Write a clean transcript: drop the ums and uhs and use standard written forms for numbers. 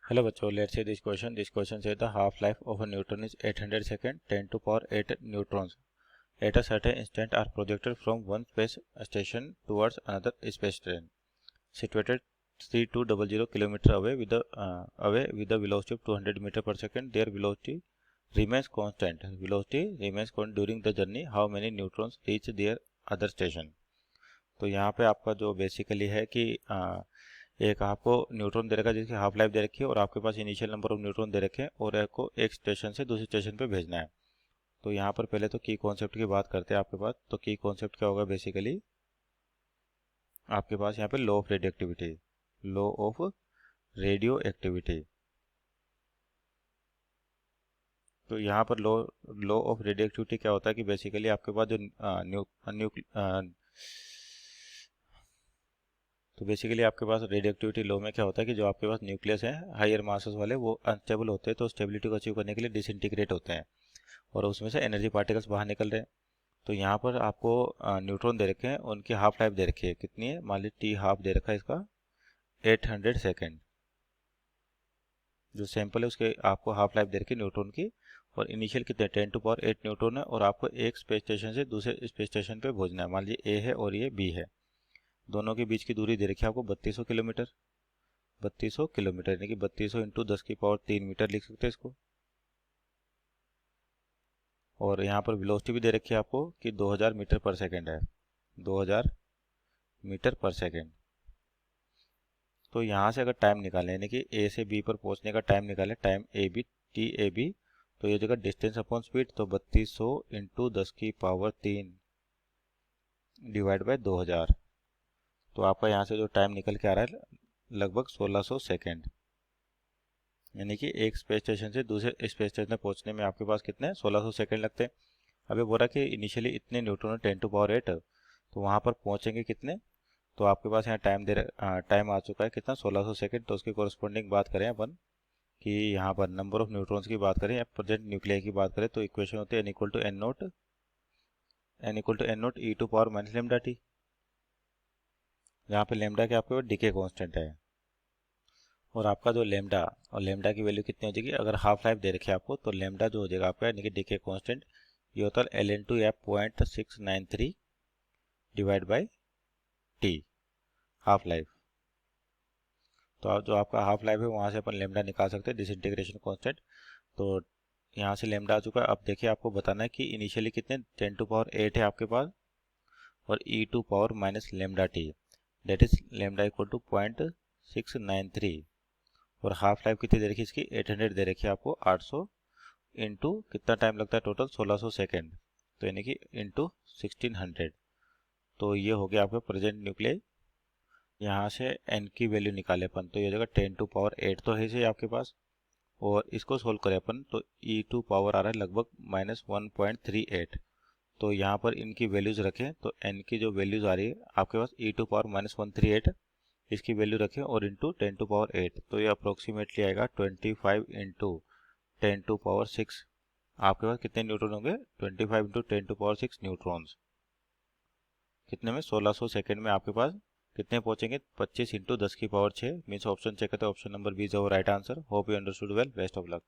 Hello बच्चों, let's say this question. This question says the half life of a neutron is 800 seconds, 10 to power 8 neutrons at a certain instant are projected from one space station towards another space station situated 3200 km away with the velocity of 200 meter per second. Their velocity remains constant. Velocity remains constant during the journey. How many neutrons reach their other station? तो यहाँ पे आपका जो basically है कि एक आपको neutron दे रखा है जिसकी हाफ लाइफ दे रखी है और आपके पास इनिशियल नंबर ऑफ न्यूट्रॉन दे रखे हैं और एक को एक स्टेशन से दूसरे स्टेशन पे भेजना है। तो यहाँ पर पहले तो की कॉन्सेप्ट की बात करते हैं आपके पास। तो की कॉन्सेप्ट क्या होगा बेसिकली, आपके पास यहाँ पे law of radio activity, law of radio activity. तो यहाँ पर लॉ ऑफ रेडियो एक्टिविटी क्या होता है कि बेसिकली आपके पास जो तो बेसिकली आपके पास रेडियो एक्टिविटी लॉ में क्या होता है कि जो आपके पास न्यूक्लियस है हायर मासेस वाले वो अनस्टेबल होते हैं, तो स्टेबिलिटी को अचीव करने के लिए डिसइंटीग्रेट होते हैं और उसमें से एनर्जी पार्टिकल्स बाहर निकल रहे हैं। तो यहाँ पर आपको न्यूट्रॉन दे रखे हैं, उनकी हाफ लाइफ दे रखी है, कितनी है, मान ली टी हाफ दे रखा है इसका 800 सेकेंड। जो सैंपल है उसके आपको हाफ लाइफ दे रखी है न्यूट्रॉन की, और इनिशियल कितने 10 टू पावर 8 न्यूट्रॉन है, और आपको एक स्पेस स्टेशन से दूसरे स्पेस स्टेशन पे भेजना है। मान लीजिए ए है और ये बी है, दोनों के बीच की दूरी दे रखी है आपको 3200 किलोमीटर। 3200 किलोमीटर यानी कि 3200 इंटू 10 की पावर 3 मीटर लिख सकते हैं इसको। और यहाँ पर वेलोसिटी भी दे रखी है आपको कि 2000 मीटर पर सेकेंड है, 2000 मीटर पर सेकेंड। तो यहाँ से अगर टाइम निकालें यानी कि ए से बी पर पहुँचने का टाइम निकालें, time A B T A B, तो ये जगह डिस्टेंस अपॉन स्पीड, तो 3200 इंटू 10 की पावर 3 डिवाइड बाय 2000। तो आपका यहाँ से जो टाइम निकल के आ रहा है लगभग 1600 सेकेंड, यानी कि एक स्पेस स्टेशन से दूसरे स्पेस स्टेशन में पहुंचने में आपके पास कितने 1600 सेकेंड लगते हैं। अभी बोल रहा कि इनिशियली इतने न्यूट्रॉन 10 टू पावर 8, तो वहाँ पर पहुंचेंगे कितने, तो आपके पास यहाँ टाइम आ चुका है कितना 1600 सेकेंड। तो उसकी कोरस्पॉन्डिंग बात करें अपन कि यहाँ पर नंबर ऑफ न्यूट्रॉन्स की बात करें या प्रेजेंट न्यूक्लियाई की बात करें, तो इक्वेशन होती है n equal to N naught e to power minus lambda T, जहाँ पे लेमडा के आपके पास डीके कॉन्स्टेंट है। और आपका जो लेमडा और लेमडा की वैल्यू कितनी हो जाएगी, अगर हाफ लाइफ दे रखे आपको तो लेमडा जो हो जाएगा आपका यानी कि डीके कांस्टेंट, ये होता है L into F 0.693 divide by T half life. तो आप जो आपका हाफ लाइफ है वहाँ से अपन लेमडा निकाल सकते हैं, डिसइंटीग्रेशन कांस्टेंट। तो यहाँ से लेमडा आ चुका है। अब देखिए आपको बताना है कि इनिशियली कितने 10 टू पावर 8 है आपके पास, और e to power minus lambda t, that is lambda equal to 0.693, और हाफ लाइफ कितनी दे रखी है इसकी 800 दे रखी है आपको 800 इंटू कितना टाइम लगता है टोटल 1600 सेकेंड, तो यानी कि इंटू 1600। तो ये हो गया आपका प्रेजेंट न्यूक्लियाई। यहाँ से n की वैल्यू निकाले अपन, तो ये जगह 10 टू पावर 8 तो है इसे आपके पास, और इसको सोल्व करें अपन तो e टू पावर आ रहा है लगभग -1.38। तो यहाँ पर इनकी वैल्यूज रखें, तो n की जो वैल्यूज आ रही है आपके पास e टू पावर -138, इसकी वैल्यू रखें और इंटू 10 टू पावर 8, तो ये अप्रोक्सीमेटली आएगा 25 इंटू 10 टू पावर 6। आपके पास कितने न्यूट्रॉन होंगे 25 इंटू 10 टू पावर 6 न्यूट्रॉन्स, कितने में 1600 सेकेंड में आपके पास कितने पहुंचेंगे 25 इंटू 10 की पावर 6 मीन्स ऑप्शन चेक करते हैं, option number B is our right answer. Hope you understood well, best of luck.